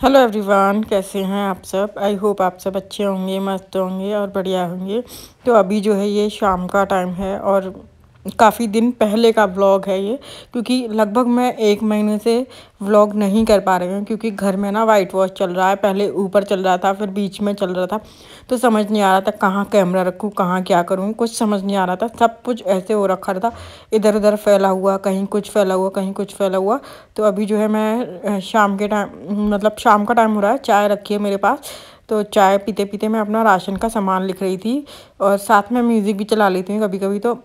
Hello everyone, कैसे हैं आप सब। आई होप आप सब अच्छे होंगे, मस्त होंगे और बढ़िया होंगे। तो अभी जो है ये शाम का टाइम है और काफ़ी दिन पहले का व्लॉग है ये, क्योंकि लगभग मैं 1 महीने से व्लॉग नहीं कर पा रही हूँ क्योंकि घर में ना वाइट वॉश चल रहा है। पहले ऊपर चल रहा था, फिर बीच में चल रहा था, तो समझ नहीं आ रहा था कहाँ कैमरा रखूँ, कहाँ क्या करूँ, कुछ समझ नहीं आ रहा था। सब कुछ ऐसे हो रखा था, इधर उधर फैला हुआ, कहीं कुछ फैला हुआ, कहीं कुछ फैला हुआ। तो अभी जो है मैं शाम के टाइम, मतलब शाम का टाइम हो रहा है, चाय रखी है मेरे पास। तो चाय पीते पीते मैं अपना राशन का सामान लिख रही थी और साथ में म्यूज़िक भी चला लेती हूँ कभी कभी, तो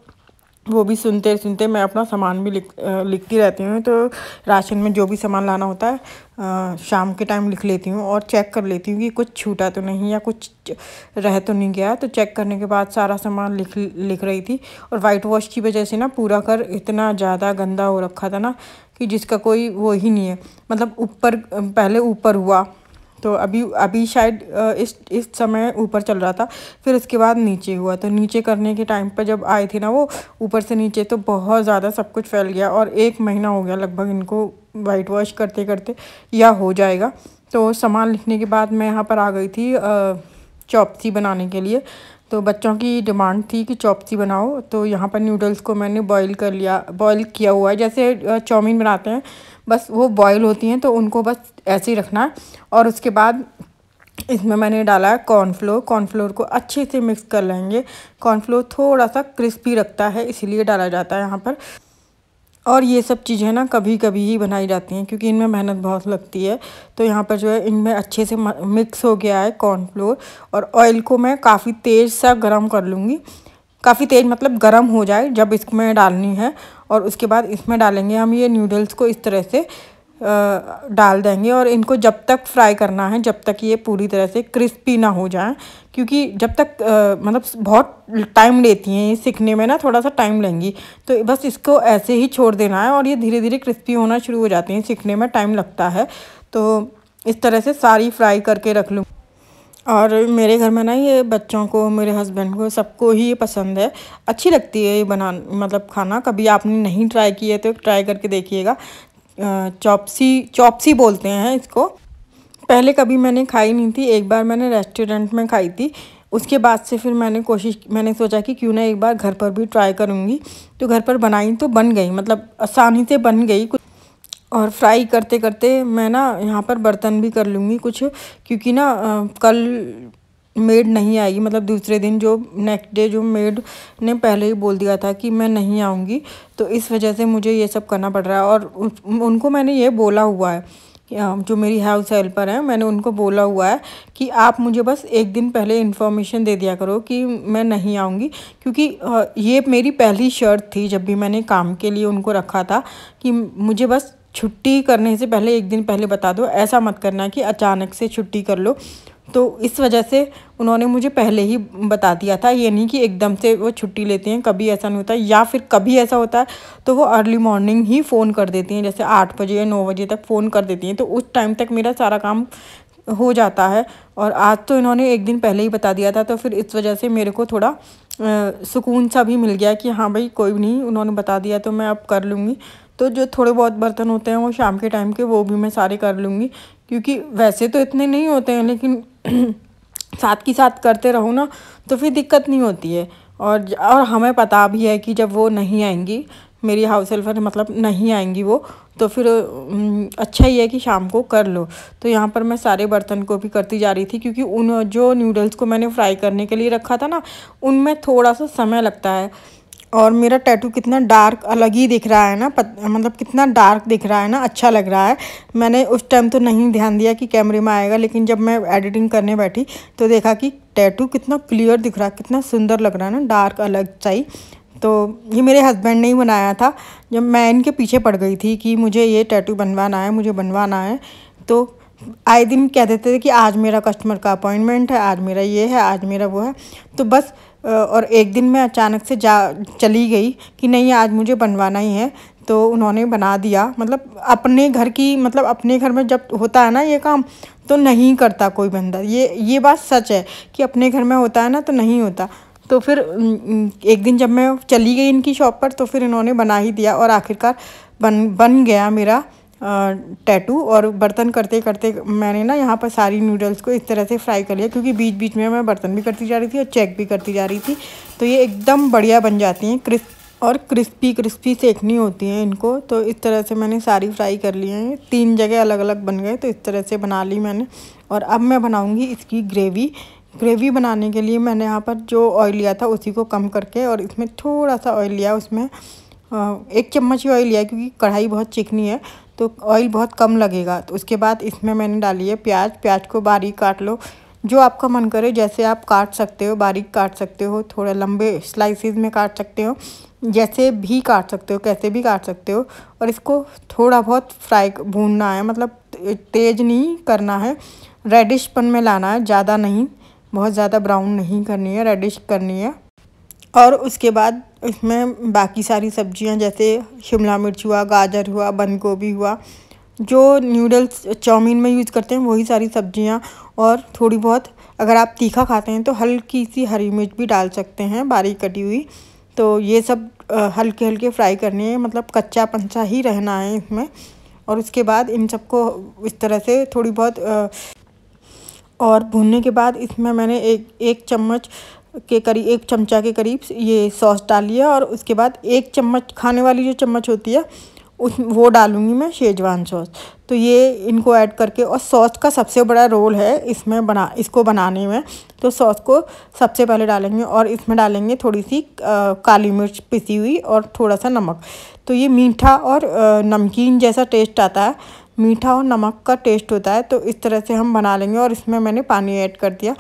वो भी सुनते सुनते मैं अपना सामान भी लिखती रहती हूँ। तो राशन में जो भी सामान लाना होता है शाम के टाइम लिख लेती हूँ और चेक कर लेती हूँ कि कुछ छूटा तो नहीं या कुछ रह तो नहीं गया। तो चेक करने के बाद सारा सामान लिख रही थी। और वाइट वॉश की वजह से ना पूरा घर इतना ज़्यादा गंदा हो रखा था ना कि जिसका कोई वो ही नहीं है। मतलब ऊपर, पहले ऊपर हुआ, तो अभी अभी शायद इस समय ऊपर चल रहा था, फिर उसके बाद नीचे हुआ। तो नीचे करने के टाइम पर जब आई थी ना वो ऊपर से नीचे, तो बहुत ज़्यादा सब कुछ फैल गया। और 1 महीना हो गया लगभग इनको वाइट वॉश करते करते, या हो जाएगा। तो सामान लिखने के बाद मैं यहाँ पर आ गई थी चॉपसी बनाने के लिए। तो बच्चों की डिमांड थी कि चॉपसी बनाओ, तो यहाँ पर नूडल्स को मैंने बॉईल कर लिया। बॉईल किया हुआ है, जैसे चाउमीन बनाते हैं, बस वो बॉईल होती हैं, तो उनको बस ऐसे ही रखना है। और उसके बाद इसमें मैंने डाला है कॉर्नफ्लोर। कॉर्नफ्लोर को अच्छे से मिक्स कर लेंगे। कॉर्नफ्लोर थोड़ा सा क्रिस्पी रखता है, इसीलिए डाला जाता है यहाँ पर। और ये सब चीज़ें ना कभी कभी ही बनाई जाती हैं क्योंकि इनमें मेहनत बहुत लगती है। तो यहाँ पर जो है इनमें अच्छे से मिक्स हो गया है कॉर्नफ्लोर। और ऑयल को मैं काफ़ी तेज़ सा गरम कर लूँगी। काफ़ी तेज़ मतलब गरम हो जाए जब इसमें डालनी है। और उसके बाद इसमें डालेंगे हम ये नूडल्स को, इस तरह से डाल देंगे। और इनको जब तक फ्राई करना है जब तक ये पूरी तरह से क्रिस्पी ना हो जाए, क्योंकि जब तक मतलब बहुत टाइम लेती हैं ये सीखने में ना, थोड़ा सा टाइम लेंगी। तो बस इसको ऐसे ही छोड़ देना है और ये धीरे धीरे क्रिस्पी होना शुरू हो जाती हैं। सीखने में टाइम लगता है, तो इस तरह से सारी फ्राई करके रख लूँ। और मेरे घर में ना ये बच्चों को, मेरे हस्बैंड को, सबको ही ये पसंद है, अच्छी लगती है ये बना, मतलब खाना। कभी आपने नहीं ट्राई किया तो ट्राई करके देखिएगा। चॉपसी चॉपसी बोलते हैं इसको। पहले कभी मैंने खाई नहीं थी, एक बार मैंने रेस्टोरेंट में खाई थी। उसके बाद से फिर मैंने सोचा कि क्यों ना एक बार घर पर भी ट्राई करूँगी। तो घर पर बनाई तो बन गई, मतलब आसानी से बन गई कुछ। और फ्राई करते करते मैं ना यहाँ पर बर्तन भी कर लूँगी कुछ, क्योंकि ना कल मेड नहीं आएगी, मतलब दूसरे दिन, जो नेक्स्ट डे जो मेड ने पहले ही बोल दिया था कि मैं नहीं आऊँगी। तो इस वजह से मुझे ये सब करना पड़ रहा है। और उनको मैंने ये बोला हुआ है कि जो मेरी हाउस हेल्पर है, मैंने उनको बोला हुआ है कि आप मुझे बस एक दिन पहले इन्फॉर्मेशन दे दिया करो कि मैं नहीं आऊँगी। क्योंकि ये मेरी पहली शर्त थी जब भी मैंने काम के लिए उनको रखा था, कि मुझे बस छुट्टी करने से पहले एक दिन पहले बता दो। ऐसा मत करना कि अचानक से छुट्टी कर लो। तो इस वजह से उन्होंने मुझे पहले ही बता दिया था। ये नहीं कि एकदम से वो छुट्टी लेते हैं, कभी ऐसा नहीं होता। या फिर कभी ऐसा होता है तो वो अर्ली मॉर्निंग ही फ़ोन कर देती हैं, जैसे 8 बजे या 9 बजे तक फ़ोन कर देती हैं। तो उस टाइम तक मेरा सारा काम हो जाता है। और आज तो इन्होंने एक दिन पहले ही बता दिया था, तो फिर इस वजह से मेरे को थोड़ा सुकून सा भी मिल गया कि हाँ भाई कोई नहीं, उन्होंने बता दिया तो मैं अब कर लूँगी। तो जो थोड़े बहुत बर्तन होते हैं वो शाम के टाइम के, वो भी मैं सारे कर लूँगी, क्योंकि वैसे तो इतने नहीं होते हैं, लेकिन साथ की साथ करते रहो ना तो फिर दिक्कत नहीं होती है। और हमें पता भी है कि जब वो नहीं आएंगी, मेरी हाउस हेल्पर मतलब नहीं आएंगी वो, तो फिर अच्छा ही है कि शाम को कर लो। तो यहाँ पर मैं सारे बर्तन को भी करती जा रही थी, क्योंकि उन जो नूडल्स को मैंने फ्राई करने के लिए रखा था ना, उनमें थोड़ा सा समय लगता है। और मेरा टैटू कितना डार्क अलग ही दिख रहा है ना, मतलब कितना डार्क दिख रहा है ना, अच्छा लग रहा है। मैंने उस टाइम तो नहीं ध्यान दिया कि कैमरे में आएगा, लेकिन जब मैं एडिटिंग करने बैठी तो देखा कि टैटू कितना क्लियर दिख रहा है, कितना सुंदर लग रहा है ना, डार्क अलग सा। तो ये मेरे हस्बैंड ने ही बनाया था, जब मैं इनके पीछे पड़ गई थी कि मुझे ये टैटू बनवाना है, मुझे बनवाना है। तो आए दिन कह देते थे कि आज मेरा कस्टमर का अपॉइंटमेंट है, आज मेरा ये है, आज मेरा वो है। तो बस और एक दिन मैं अचानक से चली गई कि नहीं आज मुझे बनवाना ही है। तो उन्होंने बना दिया। मतलब अपने घर की, मतलब अपने घर में जब होता है ना ये काम, तो नहीं करता कोई बंदा। ये बात सच है कि अपने घर में होता है ना तो नहीं होता। तो फिर एक दिन जब मैं चली गई इनकी शॉप पर, तो फिर इन्होंने बना ही दिया और आखिरकार बन गया मेरा टैटू। और बर्तन करते करते मैंने ना यहाँ पर सारी नूडल्स को इस तरह से फ्राई कर लिया, क्योंकि बीच बीच में मैं बर्तन भी करती जा रही थी और चेक भी करती जा रही थी। तो ये एकदम बढ़िया बन जाती हैं, क्रिस्पी क्रिस्पी सेकनी होती हैं इनको। तो इस तरह से मैंने सारी फ्राई कर ली हैं, 3 जगह अलग अलग बन गए, तो इस तरह से बना ली मैंने। और अब मैं बनाऊँगी इसकी ग्रेवी बनाने के लिए मैंने यहाँ पर जो ऑयल लिया था उसी को कम करके और इसमें थोड़ा सा ऑयल लिया, उसमें 1 चम्मच ही ऑयल लिया है, क्योंकि कढ़ाई बहुत चिकनी है तो ऑयल बहुत कम लगेगा। तो उसके बाद इसमें मैंने डाली है प्याज को बारीक काट लो, जो आपका मन करे जैसे आप काट सकते हो, बारीक काट सकते हो, थोड़ा लंबे स्लाइसिस में काट सकते हो, जैसे भी काट सकते हो, कैसे भी काट सकते हो। और इसको थोड़ा बहुत भूनना है, मतलब तेज़ नहीं करना है, रेडिशपन में लाना है, ज़्यादा नहीं, बहुत ज़्यादा ब्राउन नहीं करनी है, रेडिश करनी है। और उसके बाद इसमें बाकी सारी सब्जियां जैसे शिमला मिर्च हुआ, गाजर हुआ, बंद गोभी हुआ, जो नूडल्स चाउमीन में यूज़ करते हैं वही सारी सब्जियां, और थोड़ी बहुत अगर आप तीखा खाते हैं तो हल्की सी हरी मिर्च भी डाल सकते हैं बारीक कटी हुई। तो ये सब हल्के हल्के फ्राई करने हैं, मतलब कच्चा पंचा ही रहना है इसमें। और उसके बाद इन सबको इस तरह से थोड़ी बहुत और भूनने के बाद इसमें मैंने एक चम्मच के करीब, 1 चमचा के करीब ये सॉस डाल लिया। और उसके बाद 1 चम्मच, खाने वाली जो चम्मच होती है वो डालूँगी मैं शेजवान सॉस। तो ये इनको ऐड करके, और सॉस का सबसे बड़ा रोल है इसमें इसको बनाने में। तो सॉस को सबसे पहले डालेंगे और इसमें डालेंगे थोड़ी सी काली मिर्च पिसी हुई और थोड़ा सा नमक। तो ये मीठा और नमकीन जैसा टेस्ट आता है, मीठा और नमक का टेस्ट होता है। तो इस तरह से हम बना लेंगे। और इसमें मैंने पानी ऐड कर दिया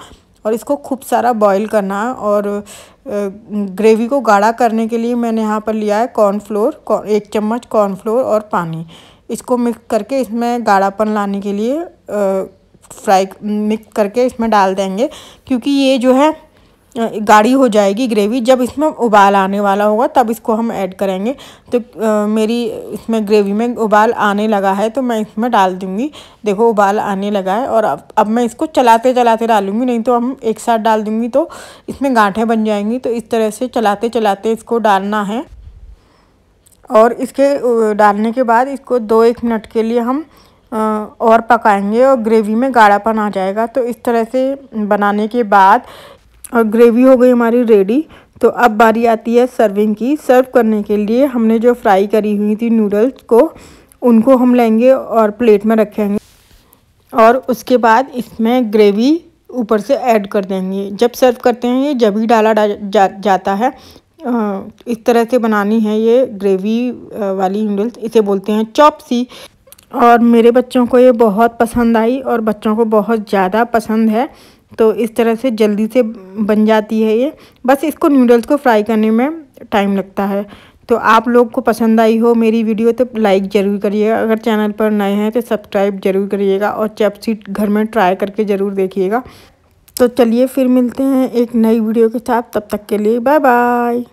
और इसको खूब सारा बॉईल करना है। और ग्रेवी को गाढ़ा करने के लिए मैंने यहाँ पर लिया है कॉर्नफ्लोर, 1 चम्मच कॉर्नफ्लोर और पानी। इसको मिक्स करके इसमें गाढ़ापन लाने के लिए मिक्स करके इसमें डाल देंगे, क्योंकि ये जो है गाढ़ी हो जाएगी ग्रेवी। जब इसमें उबाल आने वाला होगा तब इसको हम ऐड करेंगे। तो मेरी इसमें ग्रेवी में उबाल आने लगा है तो मैं इसमें डाल दूँगी। देखो उबाल आने लगा है और अब मैं इसको चलाते चलाते डालूँगी, नहीं तो हम एक साथ डाल दूँगी तो इसमें गांठें बन जाएंगी। तो इस तरह से चलाते चलाते इसको डालना है। और इसके डालने के बाद इसको 2-1 मिनट के लिए हम और पकाएंगे और ग्रेवी में गाढ़ापन आ जाएगा। तो इस तरह से बनाने के बाद और ग्रेवी हो गई हमारी रेडी। तो अब बारी आती है सर्विंग की। सर्व करने के लिए हमने जो फ्राई करी हुई थी नूडल्स को, उनको हम लेंगे और प्लेट में रखेंगे और उसके बाद इसमें ग्रेवी ऊपर से ऐड कर देंगे। जब सर्व करते हैं ये जब ही डाला जाता है। इस तरह से बनानी है ये ग्रेवी वाली नूडल्स, इसे बोलते हैं चॉपसी। और मेरे बच्चों को ये बहुत पसंद आई और बच्चों को बहुत ज़्यादा पसंद है। तो इस तरह से जल्दी से बन जाती है ये, बस इसको नूडल्स को फ्राई करने में टाइम लगता है। तो आप लोग को पसंद आई हो मेरी वीडियो तो लाइक ज़रूर करिएगा, अगर चैनल पर नए हैं तो सब्सक्राइब ज़रूर करिएगा और चॉपसी घर में ट्राई करके ज़रूर देखिएगा। तो चलिए फिर मिलते हैं एक नई वीडियो के साथ, तब तक के लिए बाय बाय।